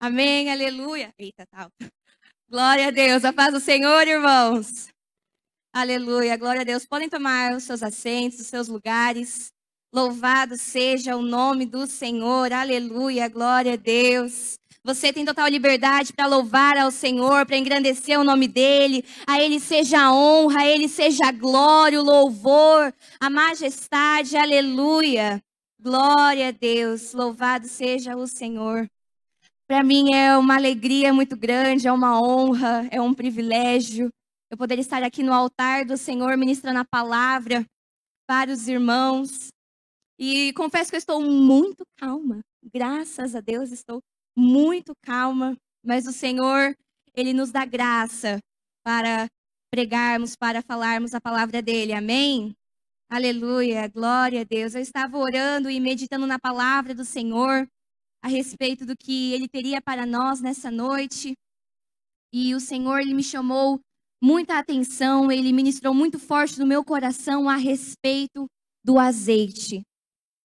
Amém, aleluia. Eita, tá. Glória a Deus, a paz do Senhor, irmãos. Aleluia, glória a Deus. Podem tomar os seus assentos, os seus lugares. Louvado seja o nome do Senhor, aleluia, glória a Deus. Você tem total liberdade para louvar ao Senhor, para engrandecer o nome dEle. A Ele seja a honra, a Ele seja a glória, o louvor, a majestade, aleluia. Glória a Deus, louvado seja o Senhor. Para mim é uma alegria muito grande, é uma honra, é um privilégio eu poder estar aqui no altar do Senhor ministrando a palavra para os irmãos. E confesso que eu estou muito calma. Graças a Deus estou muito calma. Mas o Senhor, Ele nos dá graça para pregarmos, para falarmos a palavra dEle. Amém? Aleluia, glória a Deus. Eu estava orando e meditando na palavra do Senhor a respeito do que Ele teria para nós nessa noite. E o Senhor, Ele me chamou muita atenção, Ele ministrou muito forte no meu coração a respeito do azeite.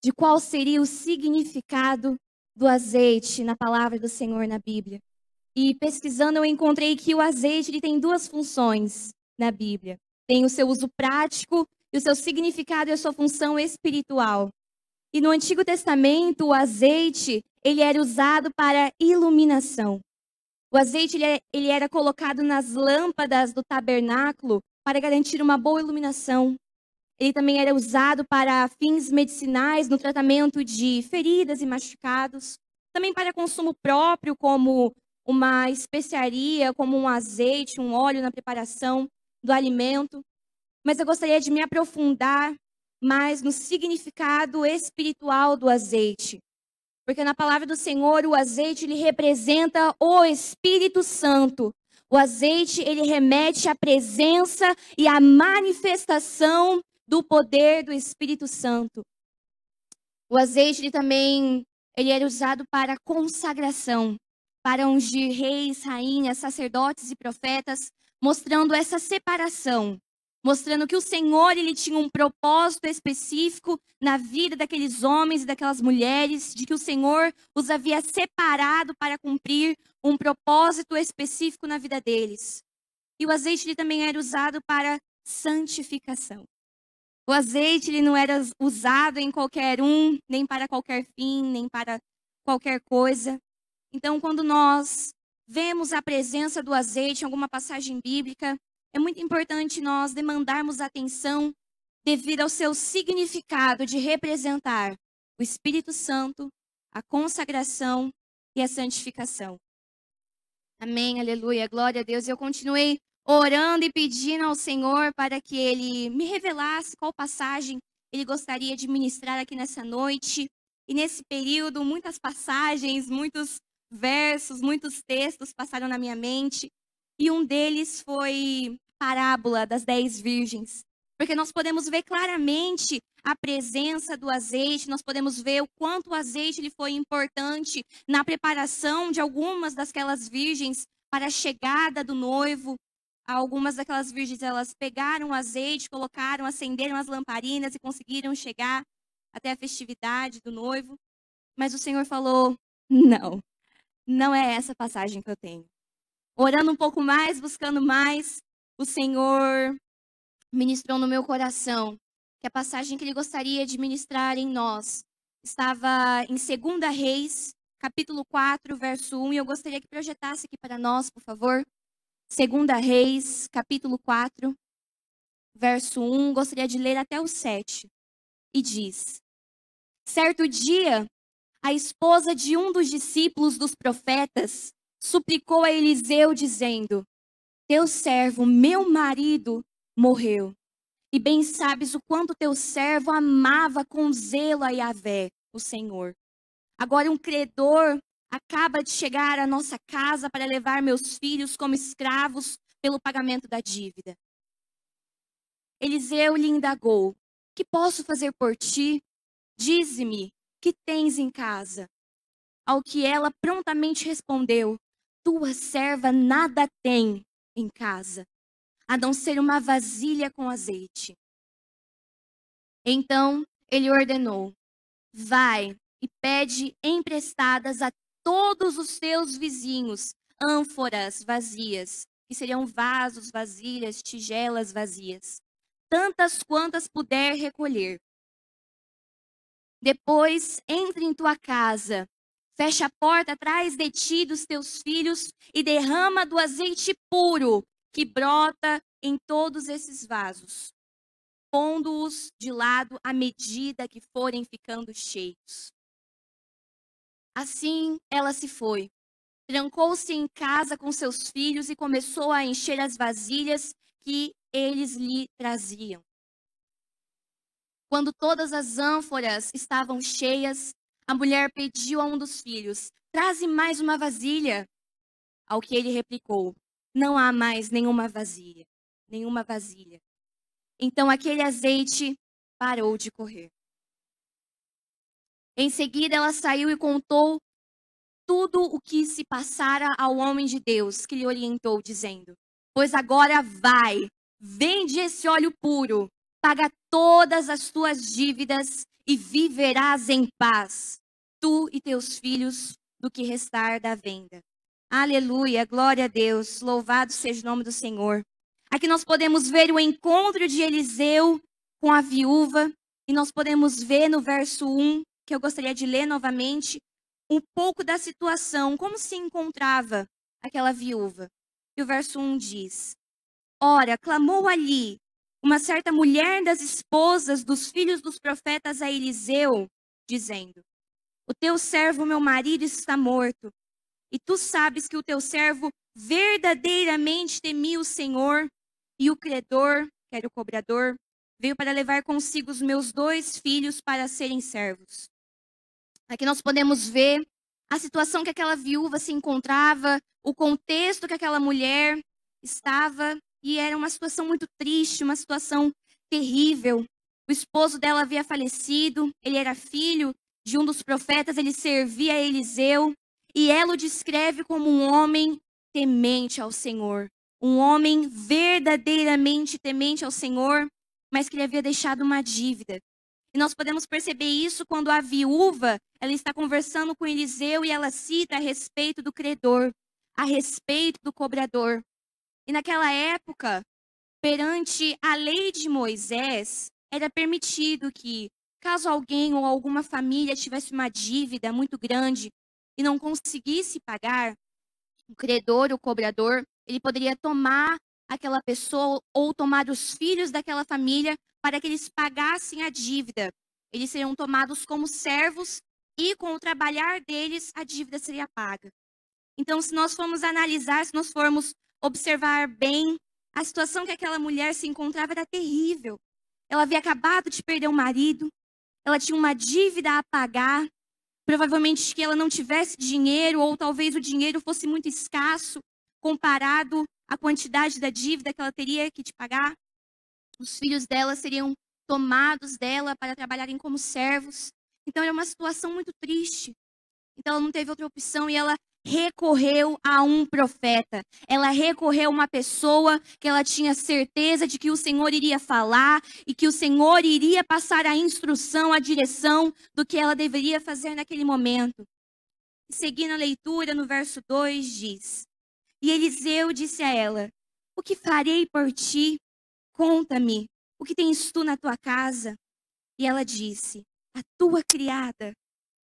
De qual seria o significado do azeite na palavra do Senhor na Bíblia. E pesquisando eu encontrei que o azeite ele tem duas funções na Bíblia. Tem o seu uso prático e o seu significado e a sua função espiritual. E no Antigo Testamento, o azeite ele era usado para iluminação. O azeite ele era colocado nas lâmpadas do tabernáculo para garantir uma boa iluminação. Ele também era usado para fins medicinais no tratamento de feridas e machucados. Também para consumo próprio, como uma especiaria, como um azeite, um óleo na preparação do alimento. Mas eu gostaria de me aprofundar mais no significado espiritual do azeite. Porque na palavra do Senhor, o azeite ele representa o Espírito Santo. O azeite ele remete à presença e à manifestação do poder do Espírito Santo. O azeite ele era usado para consagração, para ungir reis, rainhas, sacerdotes e profetas, mostrando essa separação. Mostrando que o Senhor ele tinha um propósito específico na vida daqueles homens e daquelas mulheres, de que o Senhor os havia separado para cumprir um propósito específico na vida deles. E o azeite ele também era usado para santificação. O azeite ele não era usado em qualquer um, nem para qualquer fim, nem para qualquer coisa. Então, quando nós vemos a presença do azeite em alguma passagem bíblica, é muito importante nós demandarmos atenção devido ao seu significado de representar o Espírito Santo, a consagração e a santificação. Amém, aleluia, glória a Deus. Eu continuei orando e pedindo ao Senhor para que Ele me revelasse qual passagem Ele gostaria de ministrar aqui nessa noite. E nesse período, muitas passagens, muitos versos, muitos textos passaram na minha mente. E um deles foi a parábola das 10 virgens. Porque nós podemos ver claramente a presença do azeite, nós podemos ver o quanto o azeite ele foi importante na preparação de algumas daquelas virgens para a chegada do noivo. Algumas daquelas virgens, elas pegaram o azeite, colocaram, acenderam as lamparinas e conseguiram chegar até a festividade do noivo. Mas o Senhor falou, não é essa passagem que eu tenho. Orando um pouco mais, buscando mais, o Senhor ministrou no meu coração que a passagem que Ele gostaria de ministrar em nós estava em 2 Reis, capítulo 4, verso 1. E eu gostaria que projetasse aqui para nós, por favor. 2 Reis, capítulo 4, verso 1. Gostaria de ler até o 7. E diz: Certo dia, a esposa de um dos discípulos dos profetas suplicou a Eliseu, dizendo: Teu servo, meu marido, morreu. E bem sabes o quanto teu servo amava com zelo a Yahvé, o Senhor. Agora um credor acaba de chegar à nossa casa para levar meus filhos como escravos pelo pagamento da dívida. Eliseu lhe indagou: Que posso fazer por ti? Dize-me, que tens em casa? Ao que ela prontamente respondeu: Tua serva nada tem em casa, a não ser uma vasilha com azeite. Então ele ordenou: Vai e pede emprestadas todos os seus vizinhos ânforas vazias, que seriam vasos, vasilhas, tigelas vazias, tantas quantas puder recolher. Depois, entre em tua casa, fecha a porta atrás de ti dos teus filhos e derrama do azeite puro que brota em todos esses vasos, pondo-os de lado à medida que forem ficando cheios. Assim ela se foi, trancou-se em casa com seus filhos e começou a encher as vasilhas que eles lhe traziam. Quando todas as ânforas estavam cheias, a mulher pediu a um dos filhos: traze mais uma vasilha. Ao que ele replicou: não há mais nenhuma vasilha. Então aquele azeite parou de correr. Em seguida ela saiu e contou tudo o que se passara ao homem de Deus, que lhe orientou, dizendo: pois agora vai, vende esse óleo puro, paga todas as tuas dívidas e viverás em paz, tu e teus filhos, do que restar da venda. Aleluia, glória a Deus, louvado seja o nome do Senhor. Aqui nós podemos ver o encontro de Eliseu com a viúva, e nós podemos ver no verso 1, que eu gostaria de ler novamente, um pouco da situação, como se encontrava aquela viúva. E o verso 1 diz: ora, clamou ali uma certa mulher das esposas dos filhos dos profetas a Eliseu, dizendo: o teu servo, meu marido, está morto, e tu sabes que o teu servo verdadeiramente temia o Senhor, e o credor, que era o cobrador, veio para levar consigo os meus 2 filhos para serem servos. Aqui nós podemos ver a situação que aquela viúva se encontrava, o contexto que aquela mulher estava, e era uma situação muito triste, uma situação terrível. O esposo dela havia falecido, ele era filho de um dos profetas, ele servia a Eliseu, e ela o descreve como um homem temente ao Senhor, um homem verdadeiramente temente ao Senhor, mas que lhe havia deixado uma dívida. E nós podemos perceber isso quando a viúva, ela está conversando com Eliseu e ela cita a respeito do credor, a respeito do cobrador. E naquela época, perante a lei de Moisés, era permitido que, caso alguém ou alguma família tivesse uma dívida muito grande e não conseguisse pagar, o credor, o cobrador, ele poderia tomar aquela pessoa ou tomar os filhos daquela família para que eles pagassem a dívida. Eles seriam tomados como servos e com o trabalhar deles a dívida seria paga. Então, se nós formos analisar, se nós formos observar bem, a situação que aquela mulher se encontrava era terrível. Ela havia acabado de perder o marido, ela tinha uma dívida a pagar, provavelmente que ela não tivesse dinheiro ou talvez o dinheiro fosse muito escasso comparado à quantidade da dívida que ela teria que pagar. Os filhos dela seriam tomados dela para trabalharem como servos. Então era uma situação muito triste. Então ela não teve outra opção e ela recorreu a um profeta. Ela recorreu a uma pessoa que ela tinha certeza de que o Senhor iria falar e que o Senhor iria passar a instrução, a direção do que ela deveria fazer naquele momento. Seguindo a leitura, no verso 2 diz: e Eliseu disse a ela: o que farei por ti? Conta-me, o que tens tu na tua casa? E ela disse: a tua criada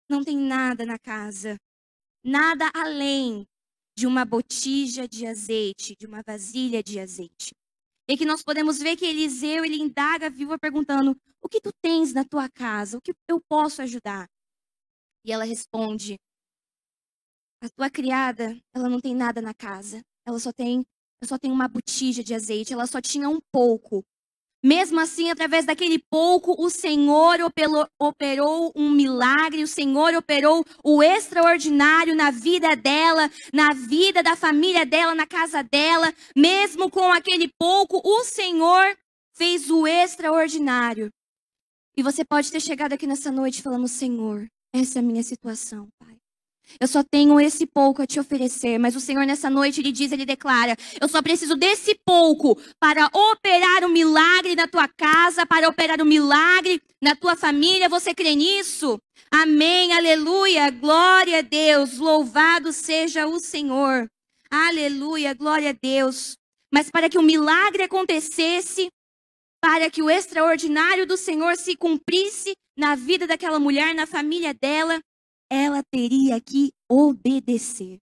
não tem nada na casa, nada além de uma botija de azeite, de uma vasilha de azeite. E aqui nós podemos ver que Eliseu, ele indaga a viúva perguntando: o que tu tens na tua casa? O que eu posso ajudar? E ela responde: a tua criada, ela não tem nada na casa. Eu só tenho uma botija de azeite, ela só tinha um pouco. Mesmo assim, através daquele pouco, o Senhor operou um milagre, o Senhor operou o extraordinário na vida dela, na vida da família dela, na casa dela. Mesmo com aquele pouco, o Senhor fez o extraordinário. E você pode ter chegado aqui nessa noite falando: Senhor, essa é a minha situação, Pai. Eu só tenho esse pouco a te oferecer. Mas o Senhor nessa noite, Ele declara, eu só preciso desse pouco para operar um milagre na tua casa, para operar um milagre na tua família. Você crê nisso? Amém, aleluia, glória a Deus, louvado seja o Senhor. Aleluia, glória a Deus. Mas para que o milagre acontecesse, para que o extraordinário do Senhor se cumprisse na vida daquela mulher, na família dela, ela teria que obedecer.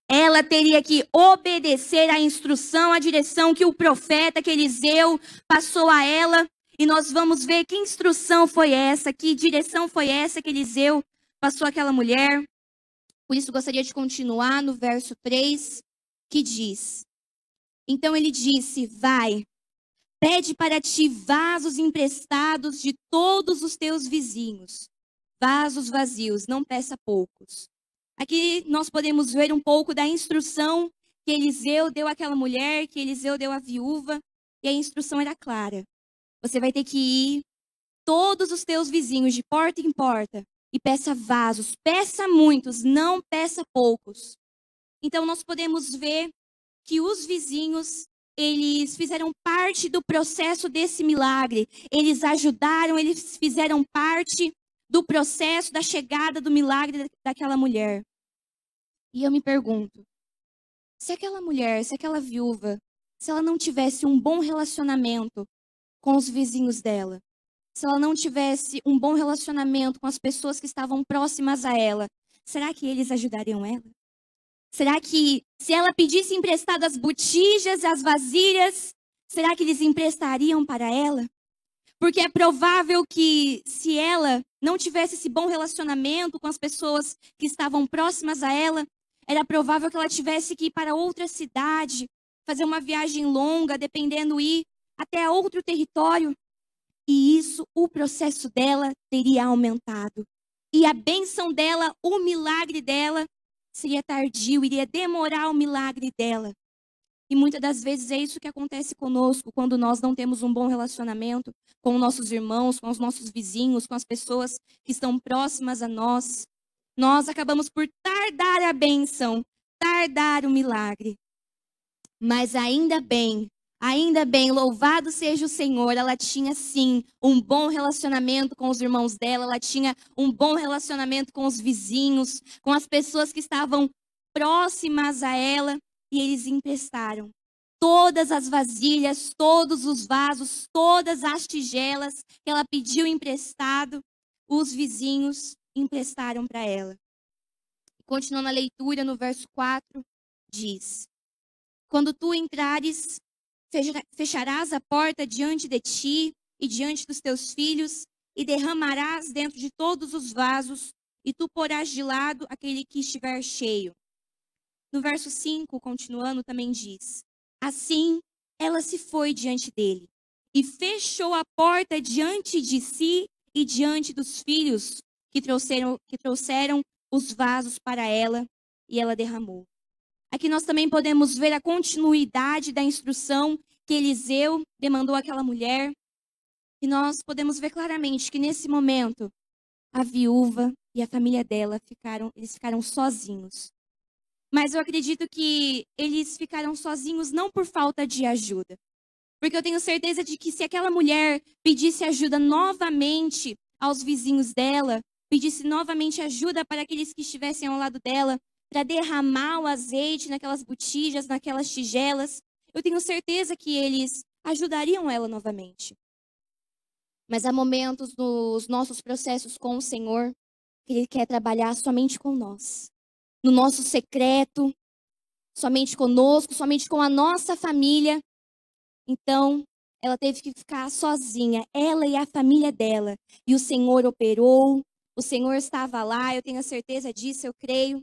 Ela teria que obedecer à instrução, à direção que o profeta, que Eliseu passou a ela. E nós vamos ver que instrução foi essa, que direção foi essa que Eliseu passou àquela mulher. Por isso, gostaria de continuar no verso 3, que diz: então ele disse, vai, pede para ti vasos emprestados de todos os teus vizinhos, vasos vazios, não peça poucos. Aqui nós podemos ver um pouco da instrução que Eliseu deu àquela mulher, que Eliseu deu à viúva, e a instrução era clara. Você vai ter que ir todos os teus vizinhos, de porta em porta, e peça vasos, peça muitos, não peça poucos. Então nós podemos ver que os vizinhos, eles fizeram parte do processo desse milagre. Eles ajudaram, eles fizeram parte do processo da chegada do milagre daquela mulher. E eu me pergunto, se aquela mulher, se aquela viúva, se ela não tivesse um bom relacionamento com os vizinhos dela, se ela não tivesse um bom relacionamento com as pessoas que estavam próximas a ela, será que eles ajudariam ela? Será que se ela pedisse emprestado as botijas e as vasilhas, será que eles emprestariam para ela? Porque é provável que se ela não tivesse esse bom relacionamento com as pessoas que estavam próximas a ela, era provável que ela tivesse que ir para outra cidade, fazer uma viagem longa, dependendo ir até outro território. E isso, o processo dela teria aumentado. E a bênção dela, o milagre dela, seria tardio, iria demorar o milagre dela. E muitas das vezes é isso que acontece conosco quando nós não temos um bom relacionamento com nossos irmãos, com os nossos vizinhos, com as pessoas que estão próximas a nós. Nós acabamos por tardar a bênção, tardar o milagre. Mas ainda bem, louvado seja o Senhor, ela tinha sim um bom relacionamento com os irmãos dela, ela tinha um bom relacionamento com os vizinhos, com as pessoas que estavam próximas a ela, e eles emprestaram todas as vasilhas, todos os vasos, todas as tigelas que ela pediu emprestado, os vizinhos emprestaram para ela. Continuando a leitura, no verso 4, diz: quando tu entrares, fecharás a porta diante de ti e diante dos teus filhos, e derramarás dentro de todos os vasos, e tu porás de lado aquele que estiver cheio. No verso 5, continuando, também diz: assim ela se foi diante dele, e fechou a porta diante de si e diante dos filhos que trouxeram os vasos para ela, e ela derramou. Aqui nós também podemos ver a continuidade da instrução que Eliseu demandou àquela mulher. E nós podemos ver claramente que nesse momento, a viúva e a família dela eles ficaram sozinhos. Mas eu acredito que eles ficaram sozinhos não por falta de ajuda. Porque eu tenho certeza de que se aquela mulher pedisse ajuda novamente aos vizinhos dela, pedisse novamente ajuda para aqueles que estivessem ao lado dela, para derramar o azeite naquelas botijas, naquelas tigelas, eu tenho certeza que eles ajudariam ela novamente. Mas há momentos nos nossos processos com o Senhor que Ele quer trabalhar somente com nós. No nosso secreto, somente conosco, somente com a nossa família. Então, ela teve que ficar sozinha, ela e a família dela. E o Senhor operou, o Senhor estava lá, eu tenho a certeza disso, eu creio.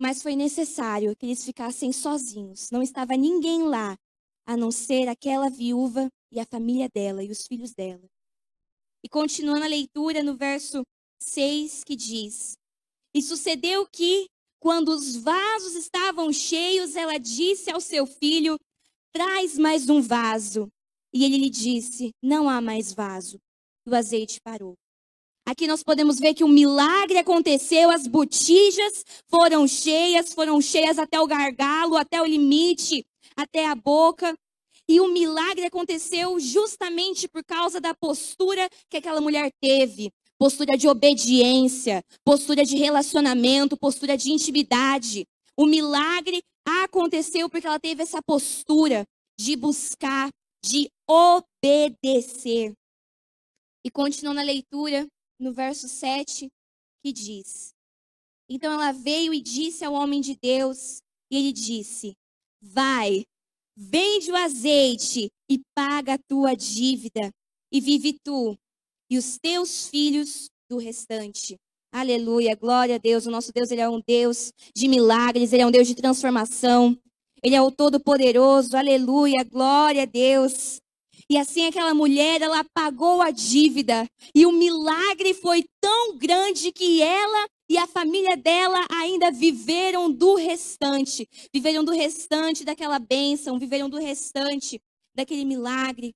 Mas foi necessário que eles ficassem sozinhos. Não estava ninguém lá, a não ser aquela viúva e a família dela e os filhos dela. E continuando a leitura no verso 6, que diz: e sucedeu que, quando os vasos estavam cheios, ela disse ao seu filho: traz mais um vaso. E ele lhe disse: não há mais vaso. E o azeite parou. Aqui nós podemos ver que o milagre aconteceu, as botijas foram cheias até o gargalo, até o limite, até a boca. E o milagre aconteceu justamente por causa da postura que aquela mulher teve. Postura de obediência, postura de relacionamento, postura de intimidade. O milagre aconteceu porque ela teve essa postura de buscar, de obedecer. E continuando a leitura, no verso 7, que diz: Então ela veio e disse ao homem de Deus, e ele disse: Vai, vende o azeite e paga a tua dívida, e vive tu e os teus filhos do restante. Aleluia, glória a Deus. O nosso Deus, ele é um Deus de milagres, ele é um Deus de transformação. Ele é o Todo-Poderoso, aleluia, glória a Deus. E assim aquela mulher, ela pagou a dívida. E o milagre foi tão grande que ela e a família dela ainda viveram do restante. Viveram do restante daquela bênção, viveram do restante daquele milagre.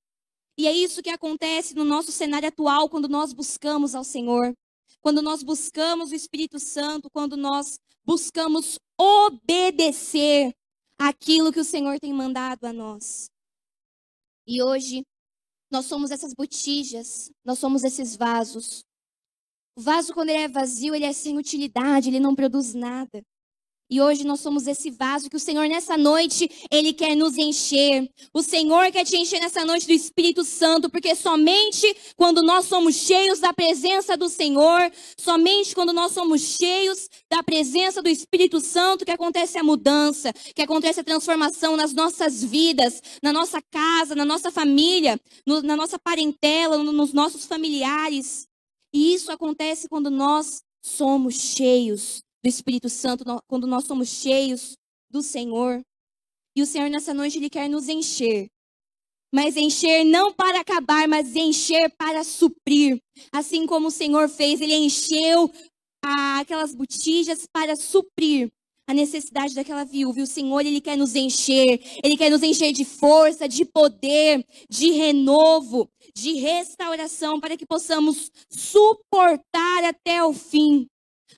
E é isso que acontece no nosso cenário atual quando nós buscamos ao Senhor. Quando nós buscamos o Espírito Santo, quando nós buscamos obedecer aquilo que o Senhor tem mandado a nós. E hoje, nós somos essas botijas, nós somos esses vasos. O vaso, quando ele é vazio, ele é sem utilidade, ele não produz nada. E hoje nós somos esse vaso que o Senhor nessa noite, Ele quer nos encher. O Senhor quer te encher nessa noite do Espírito Santo, porque somente quando nós somos cheios da presença do Senhor, somente quando nós somos cheios da presença do Espírito Santo, que acontece a mudança, que acontece a transformação nas nossas vidas, na nossa casa, na nossa família, na nossa parentela, nos nossos familiares. E isso acontece quando nós somos cheios do Espírito Santo, quando nós somos cheios do Senhor. E o Senhor nessa noite, Ele quer nos encher. Mas encher não para acabar, mas encher para suprir. Assim como o Senhor fez, Ele encheu aquelas botijas para suprir a necessidade daquela viúva. E o Senhor, Ele quer nos encher. Ele quer nos encher de força, de poder, de renovo, de restauração, para que possamos suportar até o fim.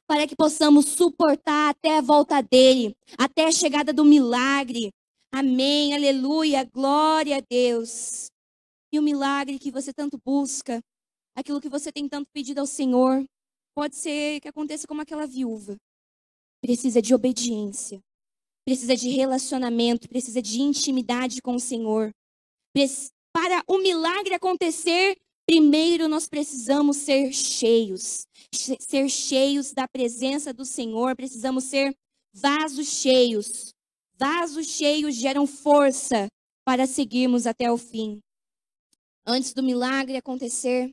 Para que possamos suportar até a volta dele, até a chegada do milagre. Amém, aleluia, glória a Deus. E o milagre que você tanto busca, aquilo que você tem tanto pedido ao Senhor, pode ser que aconteça como aquela viúva. Precisa de obediência, precisa de relacionamento, precisa de intimidade com o Senhor. Para o milagre acontecer, primeiro nós precisamos ser cheios da presença do Senhor, precisamos ser vasos cheios. Vasos cheios geram força para seguirmos até o fim. Antes do milagre acontecer,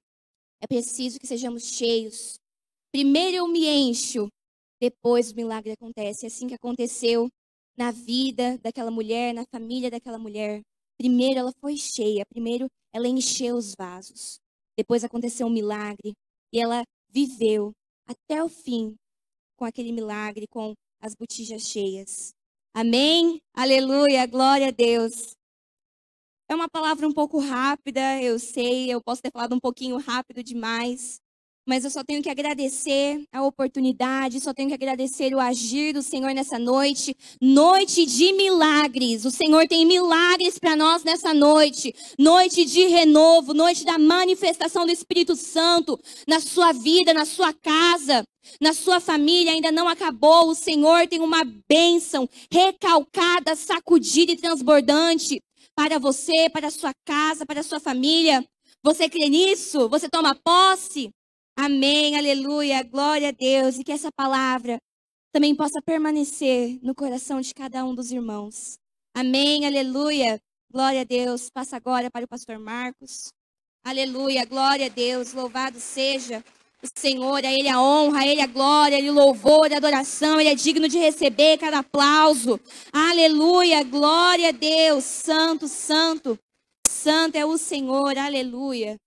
é preciso que sejamos cheios. Primeiro eu me encho, depois o milagre acontece. É assim que aconteceu na vida daquela mulher, na família daquela mulher. Primeiro ela foi cheia, primeiro ela encheu os vasos. Depois aconteceu um milagre e ela viveu até o fim com aquele milagre, com as botijas cheias. Amém? Aleluia, glória a Deus. É uma palavra um pouco rápida, eu sei, eu posso ter falado um pouquinho rápido demais, mas eu só tenho que agradecer a oportunidade, só tenho que agradecer o agir do Senhor nessa noite. Noite de milagres. O Senhor tem milagres para nós nessa noite. Noite de renovo, noite da manifestação do Espírito Santo na sua vida, na sua casa, na sua família. Ainda não acabou. O Senhor tem uma bênção recalcada, sacudida e transbordante para você, para a sua casa, para a sua família. Você crê nisso? Você toma posse? Amém, aleluia, glória a Deus. E que essa palavra também possa permanecer no coração de cada um dos irmãos. Amém, aleluia, glória a Deus. Passa agora para o pastor Marcos. Aleluia, glória a Deus, louvado seja o Senhor. A Ele a honra, a Ele a glória, a Ele o louvor, a adoração. Ele é digno de receber cada aplauso. Aleluia, glória a Deus, santo, santo, santo é o Senhor, aleluia.